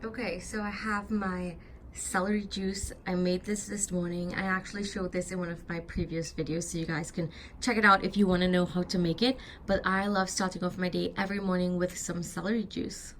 Okay, so I have my celery juice. I made this morning. I actually showed this in one of my previous videos, so you guys can check it out if you want to know how to make it. But I love starting off my day every morning with some celery juice.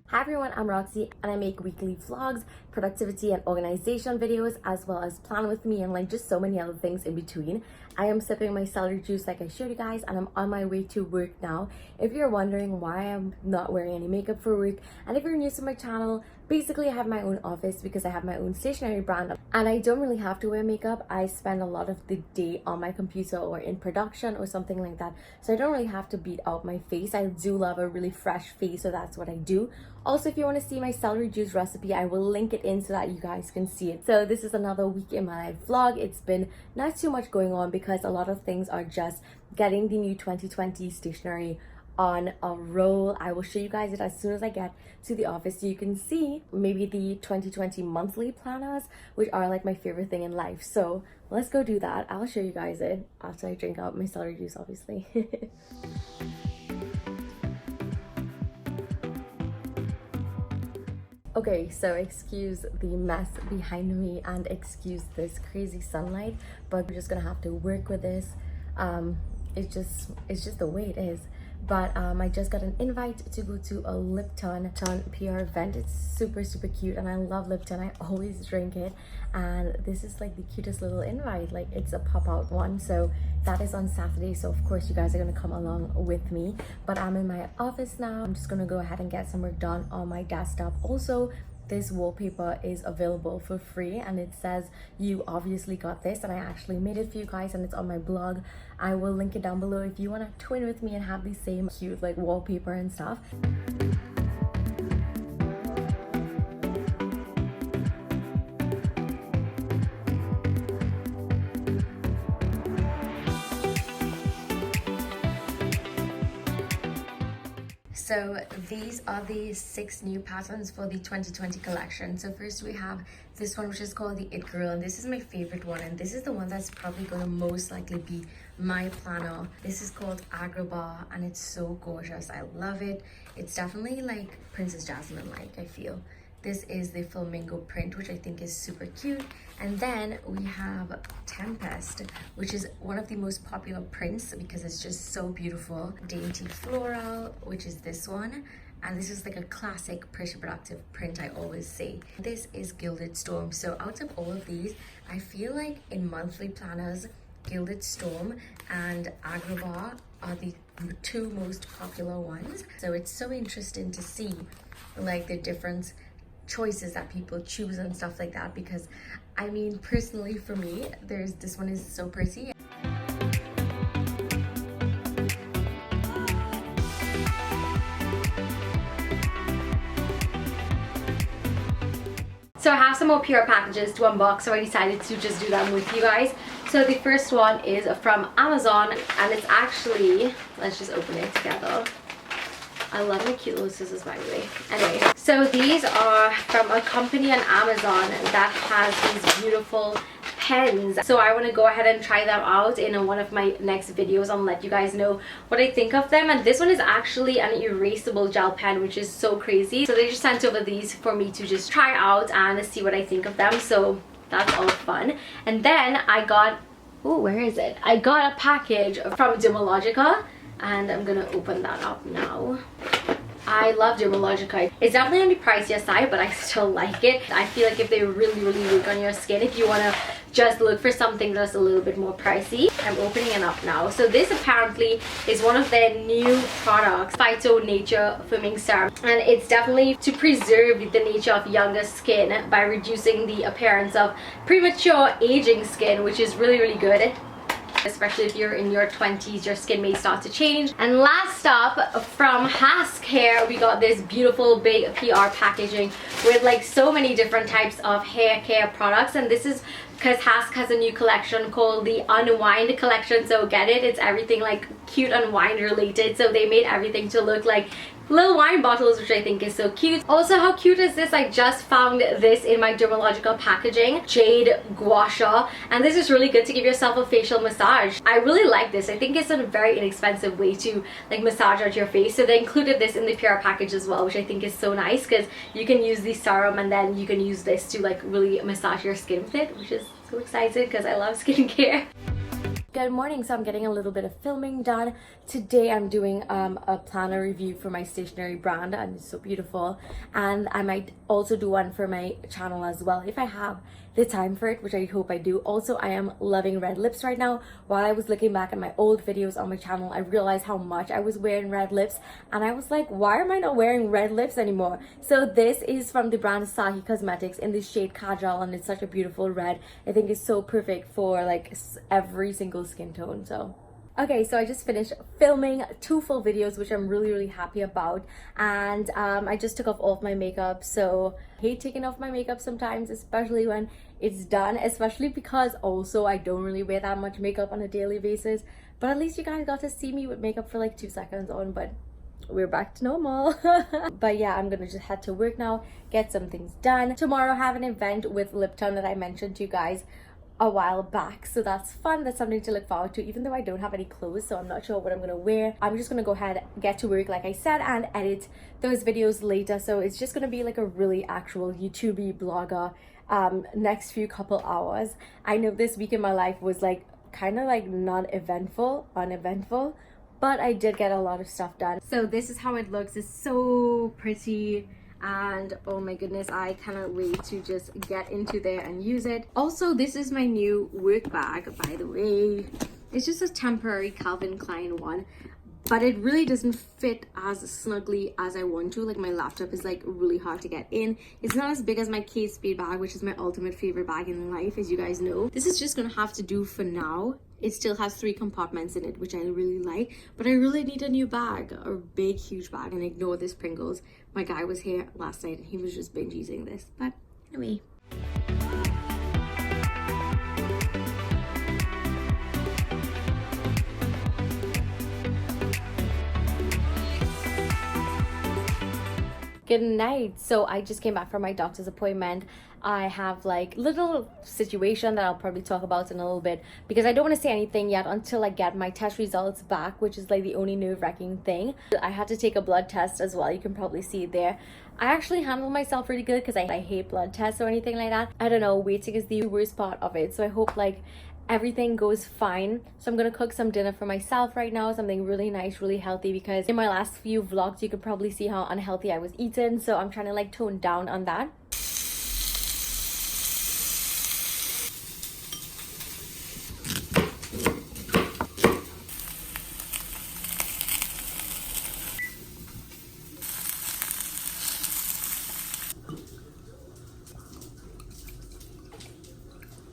Hi everyone, I'm Roxy and I make weekly vlogs, productivity and organization videos, as well as plan with me and like just so many other things in between. I am sipping my celery juice like I showed you guys, and I'm on my way to work now. If you're wondering why I'm not wearing any makeup for work, and if you're new to my channel, basically I have my own office because I have my own stationery brand and I don't really have to wear makeup. I spend a lot of the day on my computer or in production or something like that, so I don't really have to beat out my face. I do love a really fresh face, so that's what I do. Also, if you want to see my celery juice recipe, I will link it in so that you guys can see it. So this is another week in my life vlog. It's been not too much going on because a lot of things are just getting the new 2020 stationery on a roll. I will show you guys it as soon as I get to the office so you can see maybe the 2020 monthly planners, which are like my favorite thing in life. So let's go do that. I'll show you guys it after I drink out my celery juice, obviously. Okay, so excuse the mess behind me and excuse this crazy sunlight, but we're just gonna have to work with this. It's just the way it is. But I just got an invite to go to a Lipton PR event. It's super cute and I love Lipton. I always drink it, and this is like the cutest little invite. Like, it's a pop-out one, so that is on Saturday, so of course you guys are gonna come along with me. But I'm in my office now. I'm just gonna go ahead and get some work done on my desktop. Also, this wallpaper is available for free and it says you obviously got this, and I actually made it for you guys and it's on my blog. I will link it down below if you want to twin with me and have the same cute like wallpaper and stuff. So these are the 6 new patterns for the 2020 collection. So first we have this one, which is called the It Girl, and this is my favorite one, and this is the one that's probably going to most likely be my planner. This is called Agrabah and it's so gorgeous. I love it. It's definitely like Princess Jasmine like, I feel. This is the flamingo print, which I think is super cute. And then we have Tempest, which is one of the most popular prints because it's just so beautiful. Dainty Floral, which is this one. And this is like a classic Pretty Productive print, I always say. This is Gilded Storm. So out of all of these, I feel like in monthly planners, Gilded Storm and Agrabah are the 2 most popular ones. So it's so interesting to see like the difference choices that people choose and stuff like that, because I mean, personally for me, this one is so pretty. So I have some more PR packages to unbox, so I decided to just do them with you guys. So the first one is from Amazon, and it's actually, let's just open it together. I love my cute little scissors, by the way. Anyway, so these are from a company on Amazon that has these beautiful pens. So I want to go ahead and try them out in one of my next videos and let you guys know what I think of them. And this one is actually an erasable gel pen, which is so crazy. So they just sent over these for me to just try out and see what I think of them. So that's all fun. And then I got, oh, where is it? I got a package from Dermalogica, and I'm gonna open that up now. I love Dermalogica. It's definitely on the pricier side, but I still like it. I feel like if they really work on your skin, if you want to just look for something that's a little bit more pricey. I'm opening it up now. So this apparently is one of their new products, Phyto Nature Firming Serum, and it's definitely to preserve the nature of younger skin by reducing the appearance of premature aging skin, which is really good. Especially if you're in your 20s, your skin may start to change. And last up, from Hask Hair, we got this beautiful big PR packaging with like so many different types of hair care products. And this is because Hask has a new collection called the Unwind collection. So get it, it's everything like cute unwind related. So they made everything to look like little wine bottles, which I think is so cute. Also, how cute is this? I just found this in my Dermalogical packaging, jade gua sha, and this is really good to give yourself a facial massage. I really like this. I think it's a very inexpensive way to like massage out your face. So they included this in the PR package as well, which I think is so nice because you can use the serum and then you can use this to like really massage your skin with it, which is so excited because I love skincare. Good morning. So I'm getting a little bit of filming done. Today I'm doing a planner review for my stationery brand, and it's so beautiful, and I might also do one for my channel as well if I have the time for it, which I hope I do. Also, I am loving red lips right now. While I was looking back at my old videos on my channel, I realized how much I was wearing red lips, and I was like, why am I not wearing red lips anymore? So this is from the brand Sahi Cosmetics in the shade Kajal, and it's such a beautiful red. I think it's so perfect for like every single skin tone. So okay, so I just finished filming 2 full videos, which I'm really happy about, and I just took off all of my makeup. So I hate taking off my makeup sometimes, especially when it's done, especially because also I don't really wear that much makeup on a daily basis, but at least you guys got to see me with makeup for like 2 seconds on, but we're back to normal. But yeah, I'm gonna just head to work now, get some things done. Tomorrow I have an event with Lipton that I mentioned to you guys a while back, so that's fun. That's something to look forward to, even though I don't have any clothes, so I'm not sure what I'm gonna wear. I'm just gonna go ahead, get to work like I said, and edit those videos later. So it's just gonna be like a really actual YouTubey blogger next few couple hours. I know this week in my life was like kind of like uneventful, but I did get a lot of stuff done. So this is how it looks. It's so pretty, and oh my goodness, I cannot wait to just get into there and use it. Also, this is my new work bag, by the way. It's just a temporary Calvin Klein one, but it really doesn't fit as snugly as I want to. Like, my laptop is like really hard to get in. It's not as big as my Kate Spade bag, which is my ultimate favorite bag in life, as you guys know. This is just gonna have to do for now. It still has 3 compartments in it, which I really like, but I really need a new bag, a big huge bag. And ignore this Pringles. My guy was here last night and he was just binge eating this, but anyway. Good night. So I just came back from my doctor's appointment. I have like little situation that I'll probably talk about in a little bit, because I don't want to say anything yet until I get my test results back, which is like the only nerve-wracking thing. I had to take a blood test as well. You can probably see it there. I actually handle myself really good because I hate blood tests or anything like that. I don't know, waiting is the worst part of it. So I hope like everything goes fine. So I'm gonna cook some dinner for myself right now, something really nice, really healthy, because in my last few vlogs you could probably see how unhealthy I was eating, so I'm trying to like tone down on that.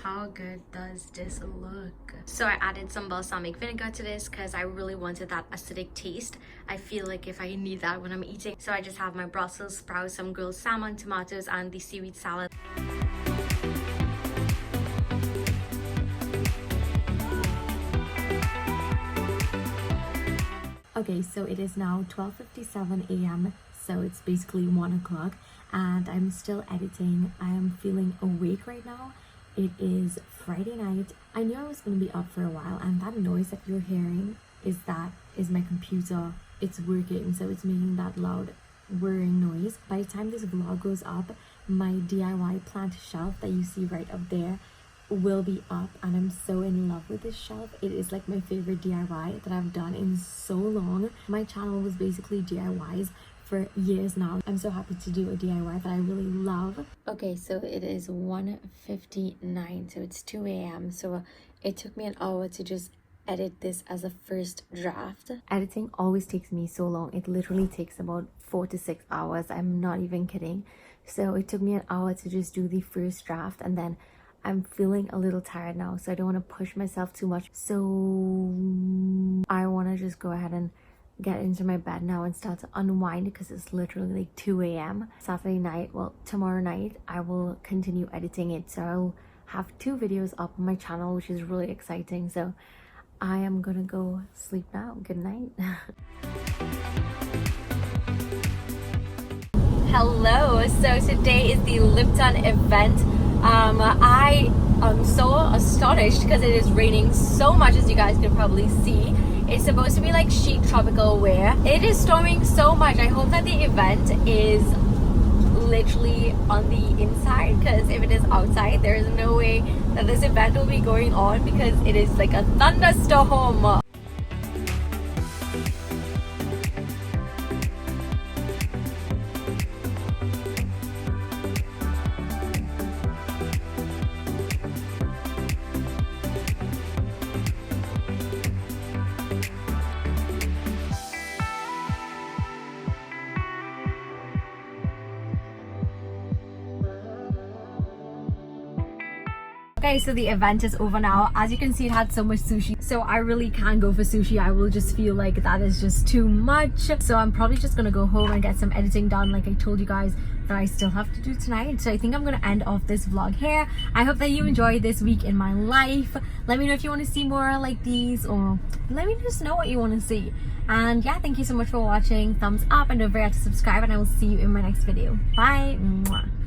How good does this look? So I added some balsamic vinegar to this because I really wanted that acidic taste. I feel like if I need that when I'm eating. So I just have my Brussels sprouts, some grilled salmon, tomatoes, and the seaweed salad. Okay, so it is now 12:57 a.m. so it's basically 1 o'clock, and I'm still editing. I am feeling awake right now. It is Friday night. I knew I was going to be up for a while, and that noise that you're hearing is my computer. It's working, so it's making that loud whirring noise. By the time this vlog goes up, my DIY plant shelf that you see right up there will be up, and I'm so in love with this shelf. It is like my favorite DIY that I've done in so long. My channel was basically DIYs for years now. I'm so happy to do a DIY that I really love. Okay, so it is 1:59, so it's 2 a.m. so it took me an hour to just edit this as a first draft. Editing always takes me so long. It literally takes about 4 to 6 hours. I'm not even kidding. So it took me an hour to just do the first draft, and then I'm feeling a little tired now, so I don't want to push myself too much. So I want to just go ahead and get into my bed now and start to unwind, because it's literally like 2 a.m. Saturday night, well, tomorrow night, I will continue editing it. So I'll have 2 videos up on my channel, which is really exciting. So I am gonna go sleep now. Good night. Hello, so today is the Lipton event. I am so astonished because it is raining so much, as you guys can probably see. It's supposed to be like chic tropical wear. It is storming so much. I hope that the event is literally on the inside, because if it is outside, there is no way that this event will be going on because it is like a thunderstorm. Okay, so the event is over now. As you can see, it had so much sushi, so I really can't go for sushi. I will just feel like that is just too much, so I'm probably just gonna go home and get some editing done, like I told you guys that I still have to do tonight. So I think I'm gonna end off this vlog here. I hope that you enjoyed this week in my life. Let me know if you want to see more like these, or let me just know what you want to see. And yeah, thank you so much for watching. Thumbs up, and don't forget to subscribe, and I will see you in my next video. Bye. Mwah.